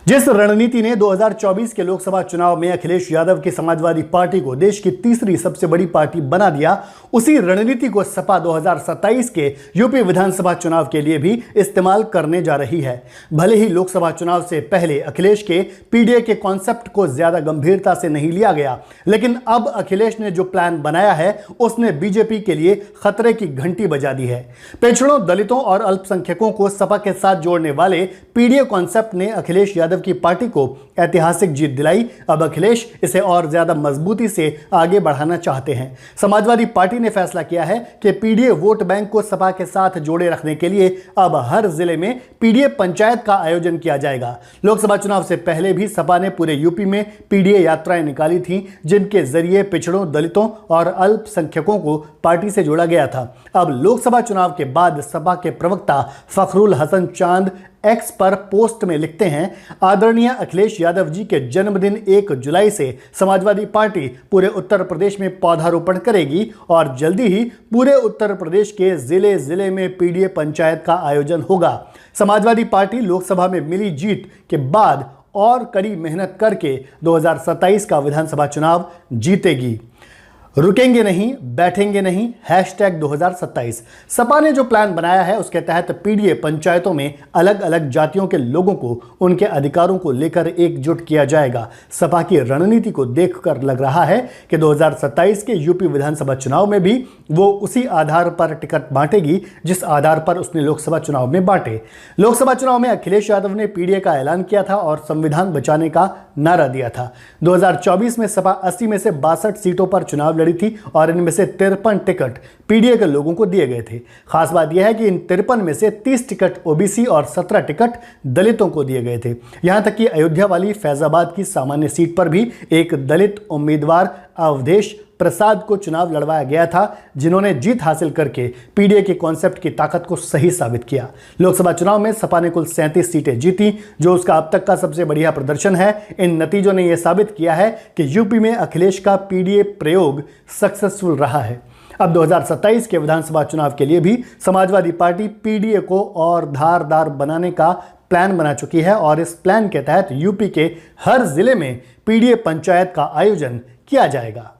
जिस रणनीति ने 2024 के लोकसभा चुनाव में अखिलेश यादव की समाजवादी पार्टी को देश की तीसरी सबसे बड़ी पार्टी बना दिया, उसी रणनीति को सपा 2027 के यूपी विधानसभा चुनाव के लिए भी इस्तेमाल करने जा रही है। भले ही लोकसभा चुनाव से पहले अखिलेश के पीडीए के कॉन्सेप्ट को ज्यादा गंभीरता से नहीं लिया गया, लेकिन अब अखिलेश ने जो प्लान बनाया है उसने बीजेपी के लिए खतरे की घंटी बजा दी है। पिछड़ों, दलितों और अल्पसंख्यकों को सपा के साथ जोड़ने वाले पीडीए कॉन्सेप्ट ने अखिलेश यादव की पार्टी को ऐतिहासिक जीत दिलाई। अब अखिलेश इसे और ज्यादा मजबूती से आगे बढ़ाना चाहते हैं। समाजवादी पार्टी ने फैसला किया है कि पीडीए वोट बैंक को सपा के साथ जोड़े रखने के लिए अब हर जिले में पीडीए पंचायत का आयोजन किया जाएगा। लोकसभा चुनाव से पहले भी सपा ने पूरे यूपी में पीडीए यात्राएं निकाली थी, जिनके जरिए पिछड़ों, दलितों और अल्पसंख्यकों को पार्टी से जोड़ा गया था। अब लोकसभा चुनाव के बाद सपा के प्रवक्ता फखरुल हसन चांद एक्स पर पोस्ट में लिखते हैं, आदरणीय अखिलेश यादव जी के जन्मदिन 1 जुलाई से समाजवादी पार्टी पूरे उत्तर प्रदेश में पौधारोपण करेगी और जल्दी ही पूरे उत्तर प्रदेश के जिले जिले में पीडीए पंचायत का आयोजन होगा। समाजवादी पार्टी लोकसभा में मिली जीत के बाद और कड़ी मेहनत करके 2027 का विधानसभा चुनाव जीतेगी। रुकेंगे नहीं, बैठेंगे नहीं, #2027। सपा ने जो प्लान बनाया है उसके तहत पीडीए पंचायतों में अलग अलग जातियों के लोगों को उनके अधिकारों को लेकर एकजुट किया जाएगा। सपा की रणनीति को देखकर लग रहा है कि 2027 के यूपी विधानसभा चुनाव में भी वो उसी आधार पर टिकट बांटेगी जिस आधार पर उसने लोकसभा चुनाव में बांटे। लोकसभा चुनाव में अखिलेश यादव ने पीडीए का ऐलान किया था और संविधान बचाने का नारा दिया था। 2024 में सपा 80 में से 62 सीटों पर चुनाव लड़ी थी और इनमें से 53 टिकट पीडीए के लोगों को दिए गए थे। खास बात यह है कि इन 53 में से 30 टिकट ओबीसी और 17 टिकट दलितों को दिए गए थे। यहां तक कि अयोध्या वाली फैजाबाद की सामान्य सीट पर भी एक दलित उम्मीदवार अवधेश प्रसाद को चुनाव लड़वाया गया था, जिन्होंने जीत हासिल करके पीडीए के कॉन्सेप्ट की ताकत को सही साबित किया। लोकसभा चुनाव में सपा ने कुल 37 सीटें जीती, जो उसका अब तक का सबसे बढ़िया प्रदर्शन है। इन नतीजों ने यह साबित किया है कि यूपी में अखिलेश का पीडीए प्रयोग सक्सेसफुल रहा है। अब 2027 के विधानसभा चुनाव के लिए भी समाजवादी पार्टी पीडीए को और धारदार बनाने का प्लान बना चुकी है और इस प्लान के तहत यूपी के हर जिले में पीडीए पंचायत का आयोजन किया जाएगा।